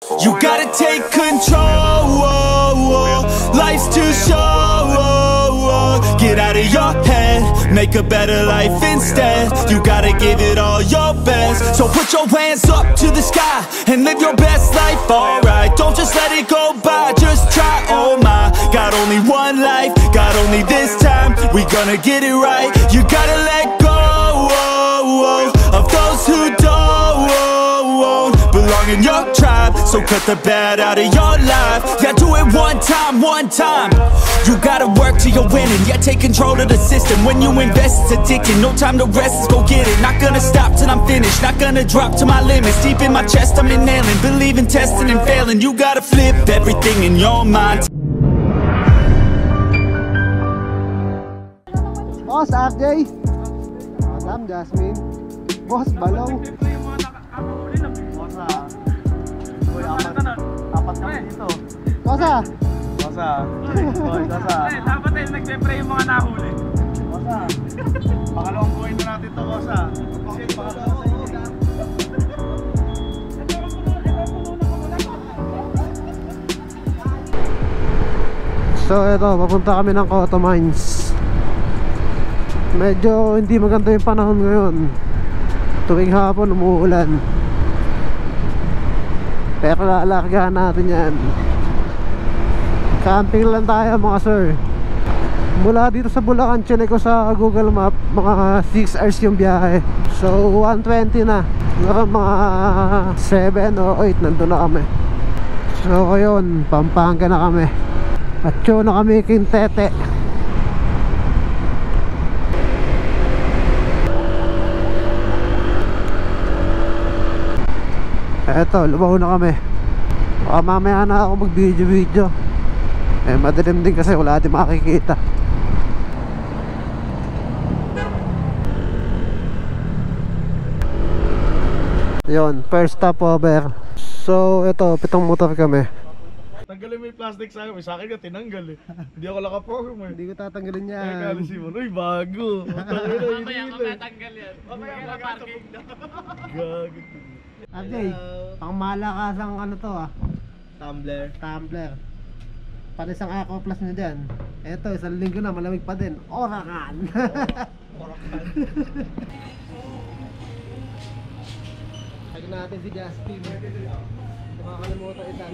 You gotta take control, life's too short. Get out of your head, make a better life instead. You gotta give it all your best. So put your hands up to the sky and live your best life, alright. Don't just let it go by, just try, oh my. Got only one life, got only this time. We gonna get it right. You gotta let go of those who don't belong in your tribe. So cut the bad out of your life. Yeah, do it one time, one time. You gotta work till you're winning. Yeah, take control of the system. When you invest, it's addicting. No time to rest, let's go get it. Not gonna stop till I'm finished. Not gonna drop to my limits. Deep in my chest, I'm inhaling. Believe in testing and failing. You gotta flip everything in your mind. Boss, RJ. Madam Jasmine. Boss, Balong. Apat kami dito. Kosa. Kosa. Boy, Kosa. Dapat eh, nagpe-pray yung mga nahuli. Kosa. Pangalawang buhay na natin to, Kosa. So ito, papunta kami ng Cotto Mines. Medyo hindi maganda yung panahon ngayon. Tuwing hapon umuulan. Pero lalakgahan natin yan. Camping lang tayo mga sir. Mula dito sa Bulacan, chinek ko sa Google Map, mga 6 hours yung biyahe. So 1:20 na. Mga 7 o 8 nandun na kami. So ayun, Pampanga na kami. At yun na kami Quintete. Eto, lumaw na kami. Baka mamaya na ako mag video. Eh madilim din kasi wala natin makikita. Yun, first stopover. So ito, 7 motor kami. Tanggalin mo yung plastic sa akin. Sa akin ka tinanggal eh. Hindi ako nakaprogram eh. Hindi ko tatanggalin yan. Kaya kalisin mo, uy bago. Mamaya tanggal yan. Mamaya parking. Gago. RJ, pang malakasang ano to ah. Tumbler. Para isang Aqua Plus na dyan. Eto, isang linggo na, malamig pa din. Orakan! Orakan. Tagin natin si Justin. Makakalimutan itan.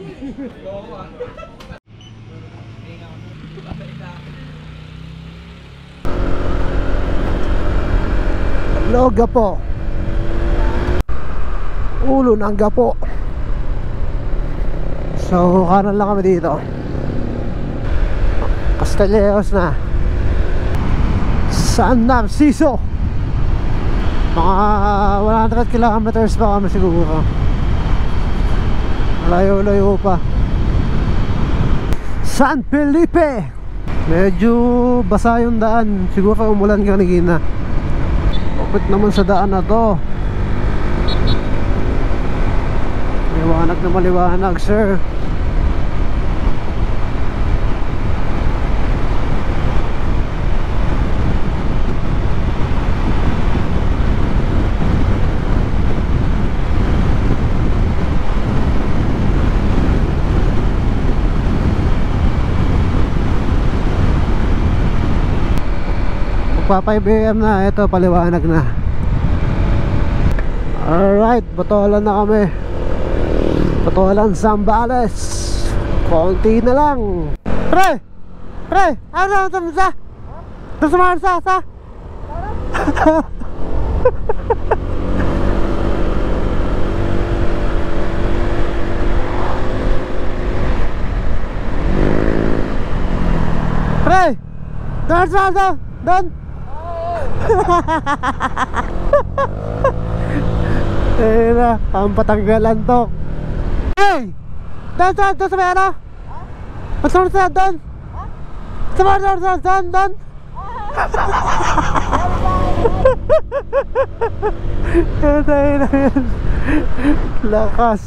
Loga po. Ulo ng gapo. So kanan lang kami dito. Castelleos na. San Narciso. Mga 100 kilometers pa kami siguro. Layo-layo pa. San Felipe. Medyo basa yung daan. Siguro umulan kanina. Kapit naman sa daan na to. Maliwanag na maliwanag, sir. Magpa 5 AM na, ito paliwanag na. Alright, Botolan na kami. Botolan, Zambales. Konti na lang. Pre! Ano sa? Sa Marsa? Pre! Doon! Ayun na, ang patanggalan to. Hey! Doon sa may ano? Doon! Doon! Lakas.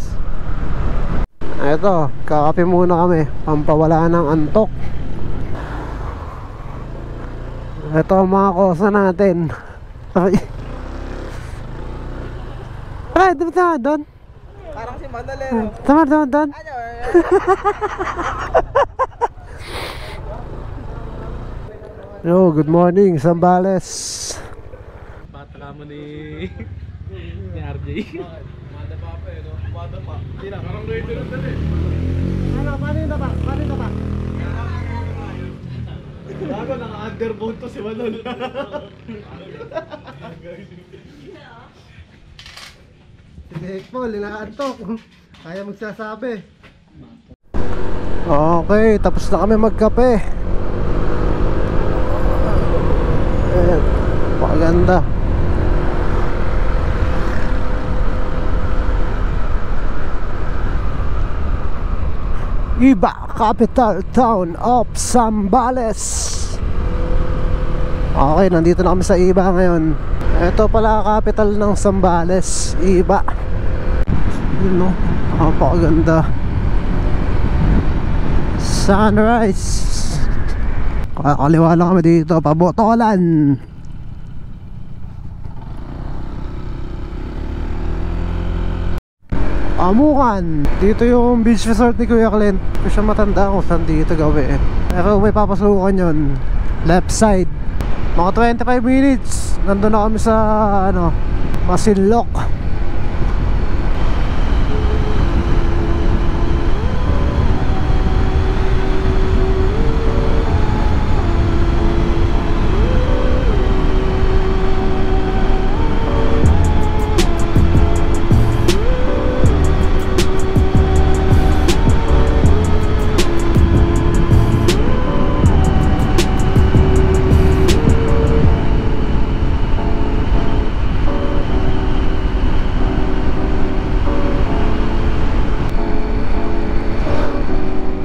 Ito, kakape muna kami, pampawala ng antok. Ito ang mga kosa natin. Ay, doon? Parang si Taman. Yo, good morning, Zambales. Pataka mo ni RJ. Umada pa pa no? Umada pa. Hindi na, parang ready na dali. Ano, kanina pa? Bago, naka-underbone to si Manol. Si Ekpol, nakaantok. Kaya magsasabi. Okay, tapos na kami magkape. Ayan, pakaganda. Iba, capital town of Zambales. Okay, nandito na kami sa Iba ngayon. Ito pala capital ng Zambales, Iba. Yun no, napakaganda. Sunrise. Kakaliwa lang kami dito, Pabotolan. Amukan. Dito yung beach resort ni Kuya Clint. Hindi ko siya matanda kung saan dito gawin. Pero may papasukan yun. Left side. Mga 25 minutes. Nandun na kami sa Masinloc.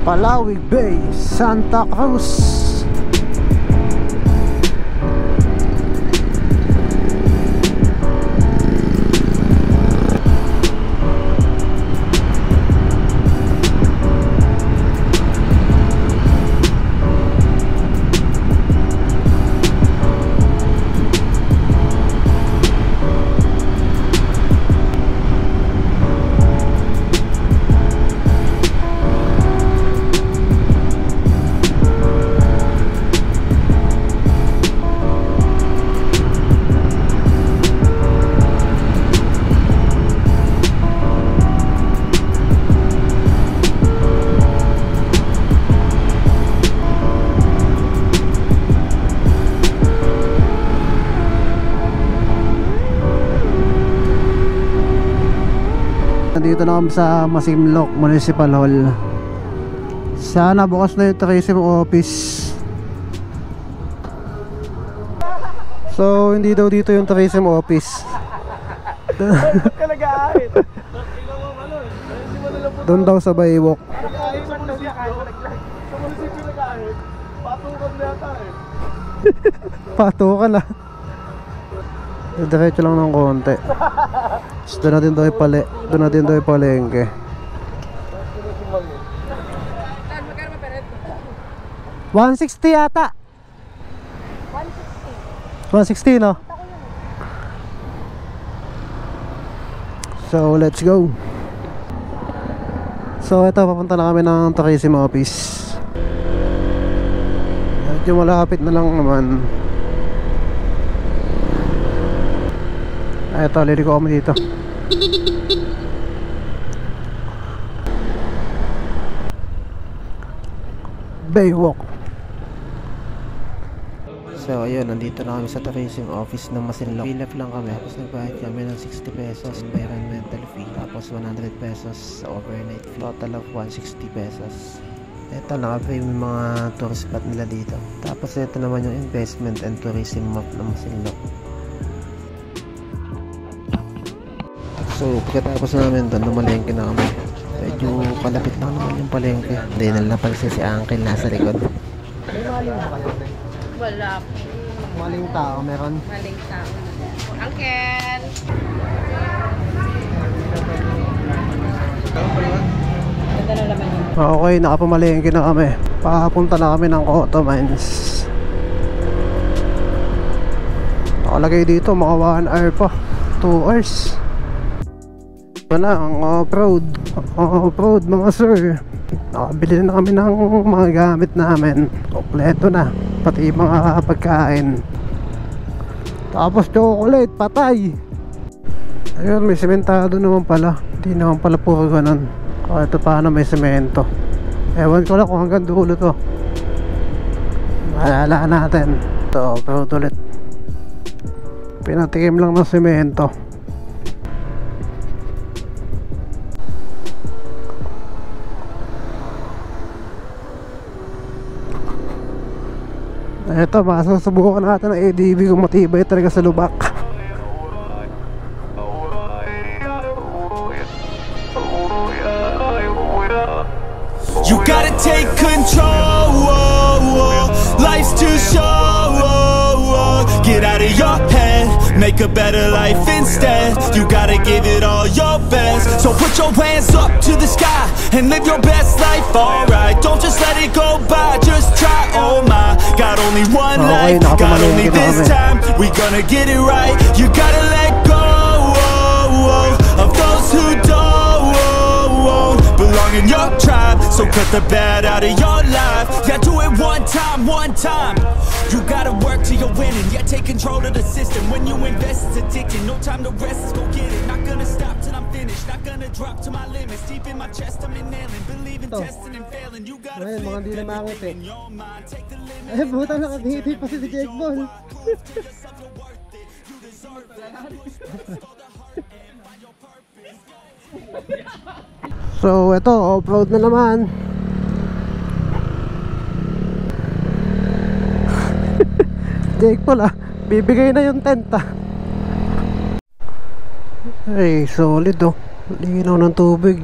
Palawig Bay, Santa Cruz. Nandito na kami sa Masinloc Municipal Hall. Sana bukas na yung tourism office. So hindi daw dito yung tourism office. Doon daw sa Baywalk. Sa munisipyo na kahit, patukan na yata eh. Patukan na. Diretso lang ng konti. Doon natin daw yung palengke. 160 yata. 160 no? So let's go. So ito, papunta na kami ng tourism office. Medyo malapit na lang naman. Ito, liliko kami dito. Baywalk. So ayun, nandito na kami sa tourism office ng Masinloc. Pilap lang kami, tapos nagbayad kami ng 60 pesos environmental fee, tapos 100 pesos sa overnight fee, total of 160 pesos. Ito, naka-frame yung mga tourist spot nila dito. Tapos ito naman yung investment and tourism map ng Masinloc. So pagkatapos namin doon, lumalengke na kami. Medyo palapit lang naman yung palengke. Hindi na napansin si Uncle nasa likod. May maling ba kayo? Wala. Maling tao meron? Maling tao. Uncle! Ganda na naman yun. Okay, nakapamalengke na kami. Papunta na kami ng Cotto Mines. Nakalagay dito mga 1 hour pa, 2 hours. Wala, ang off-road. Off-road mga sir. Nakabili na kami ng mga gamit namin. Kompleto na. Pati yung mga pagkain. Tapos chocolate, patay. Ayun, may sementado naman pala. Hindi naman pala puro ganun. Ito paano may semento. Ewan ko lang kung hanggang dulo to. Maalala natin. Ito, off-road ulit. Pinatikim lang ng semento. Ito, masusubukan natin ang ADV kung matibay talaga sa lubak. You gotta take control. Life's too short. Get out of your head, make a better life instead. You gotta give it all your best. So put your hands up to the sky and live your best life, alright. Don't just let it go by, just try, oh my. Got only one life, got only this time. We gonna get it right. You gotta let go of those who don't belong in your tribe. So cut the bad out of your life. Yeah, do it one time, one time. You gotta work till you're winning. Yeah, take control of the system. When you invest, it's addicting. No time to rest, let's go get it. Not gonna stop till I'm finished. Not gonna drop to my limits. Deep in my chest, I'm inhaling. Believe in testing and failing. You gotta Ayun, mga hindi na makakit eh. in your mind. Take the limit. Eh, buta nakagihiti pa si Jake Ball. So, ito, off-road na naman. Jake Paul bibigay na yung tent Ay, solid linaw ng tubig.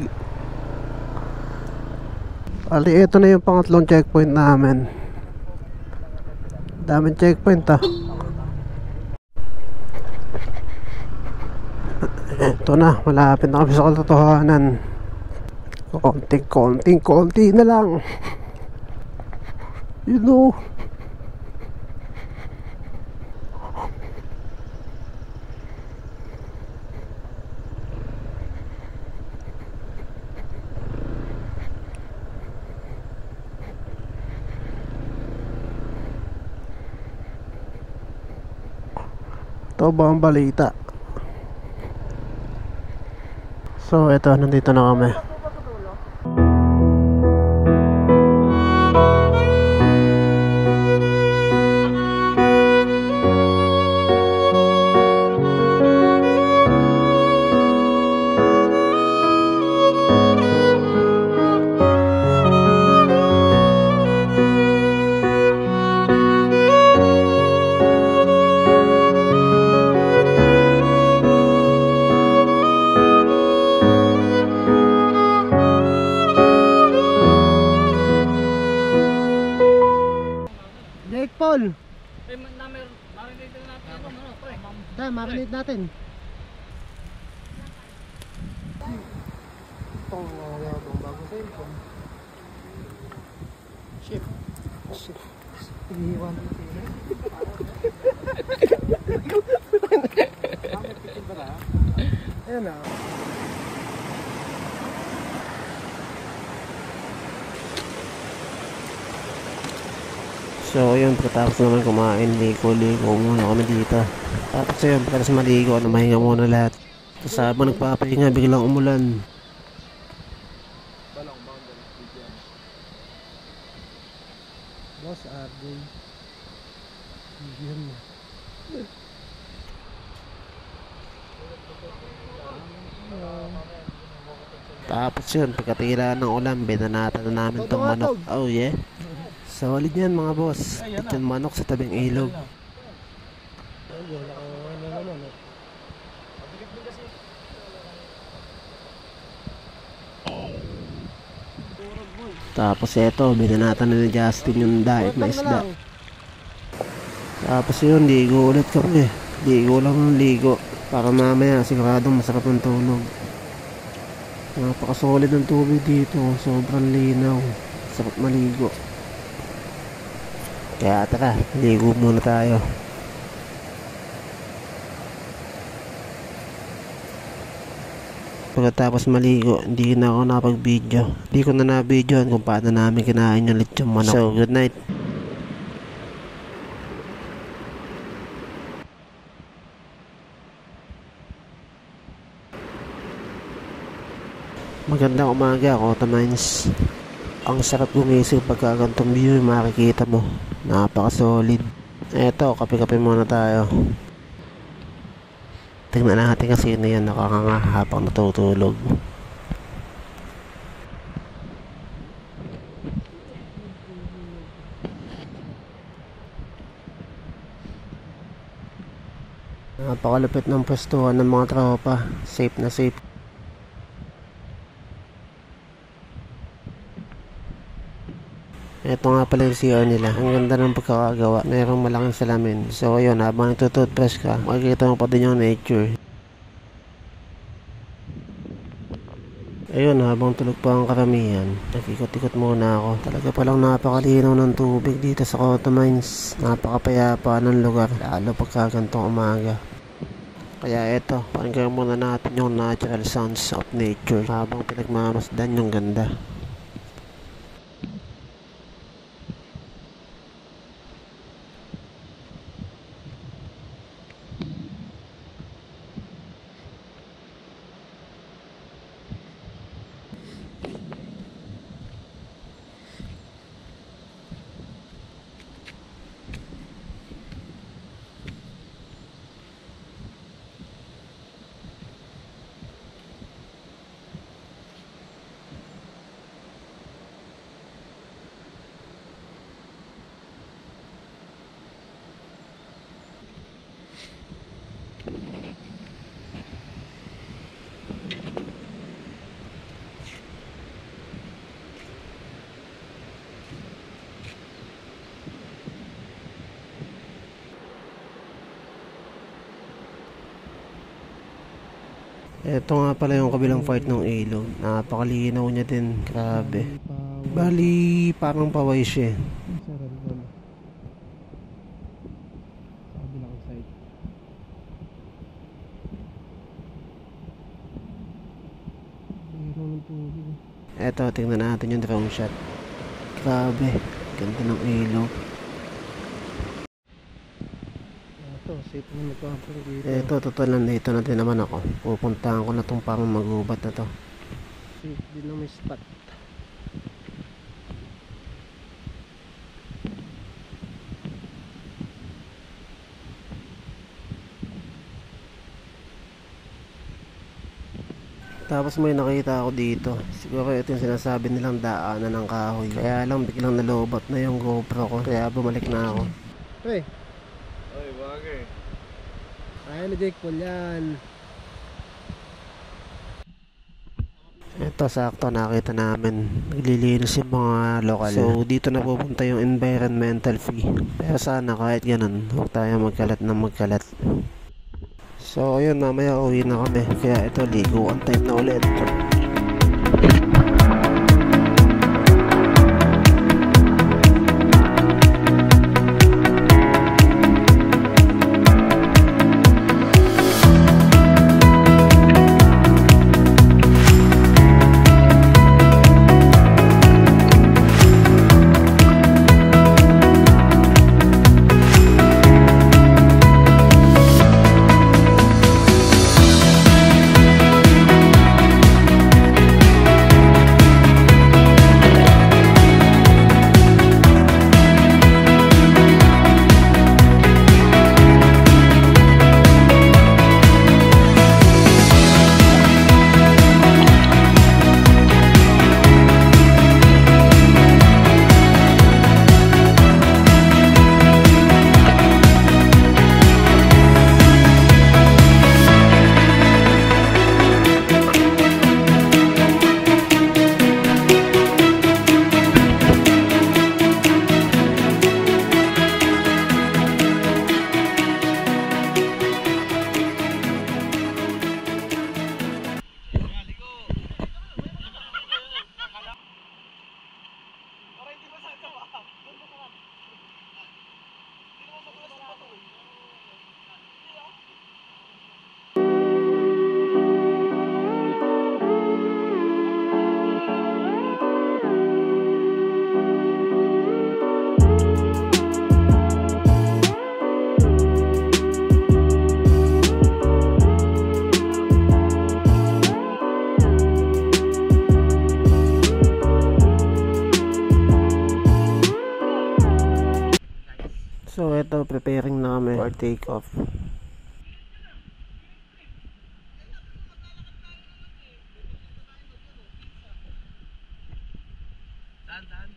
Ali, ito na yung pangatlong checkpoint namin. Daming checkpoint Ito na, malapit na kami sa katotohanan. Konti na lang. You know. Ito ba ang balita? So, ito, nandito na kami. Paul, marinate na natin ano, pre. marinate natin. Itong bago cellphone. Ship. Iiwan mo sila. Ayan So yun, pagkatapos naman kumain, ligo muna kami dito. Tapos yun, pagkatapos maligo, mahinga muna lahat. Tapos habang nagpapahinga, biglang umulan. Boss RJ, yun na. Tapos yun, pagkatira ng ulan, binanatan na namin itong manok. Oh yeah. Solid yan mga boss. Ito yung manok sa tabing ilog. Tapos ito, binanatan na ni Justin yung daig na isda. Tapos yun, ligo ulit kami. Ligo lang ng ligo. Para mamaya siguradong masarap ng tulog. Napakasolid ng tubig dito. Sobrang linaw. Sarap maligo. Kaya tara, ligo muna tayo. pagkatapos maligo, hindi na ako nakapag-video. Hindi ko na na-videoan kung paano namin kinain yung lechong manok. So, good night. Magandang umaga, Cotamines. Ang sarap gumising pagka ganitong view yung makikita mo. Napaka-solid. Eto, kape-kape muna tayo. Tingnan natin kasi sino yan nakakanga habang natutulog. Napakalupit ng pwestuhan ng mga tropa. Safe na safe. Ito nga pala yung CR nila. Ang ganda ng pagkakagawa. Mayroong malaking salamin. So ayun, habang nagtututbrush ka, makikita mo pa din yung nature. Ayun, habang tulog pa ang karamihan, nag-ikot-ikot muna ako. Talaga palang napakalinaw ng tubig dito sa Cotamines. Napakapayapa ng lugar, lalo pagkagantong umaga. Kaya eto, pakinggan muna natin yung natural sounds of nature habang pinagmamasdan yung ganda. Ito nga pala yung kabilang part ng ilog. Napakalinaw niya din. Grabe. Bali, parang paway siya. Ito, tingnan natin yung drone shot. Grabe. Ganda ng ilog. Ito, total nandito na din naman ako. Pupuntahan ko na itong parang magubat na to. Safe din na may spot. Tapos may nakita ako dito. Siguro ito yung sinasabi nilang daanan ng kahoy. Kaya lang biglang nalobat na yung GoPro ko. Kaya bumalik na ako. Hey! Oy, bagay. Ayan na Jake Paul yan. Ito sakto nakita namin. Naglilinis yung mga lokal. So dito na pupunta yung environmental fee. Pero sana kahit ganun, huwag tayo magkalat na magkalat. So ayun, mamaya uwi na kami. Kaya ito, liguan time na ulit. ito, preparing na kami for take off. Saan?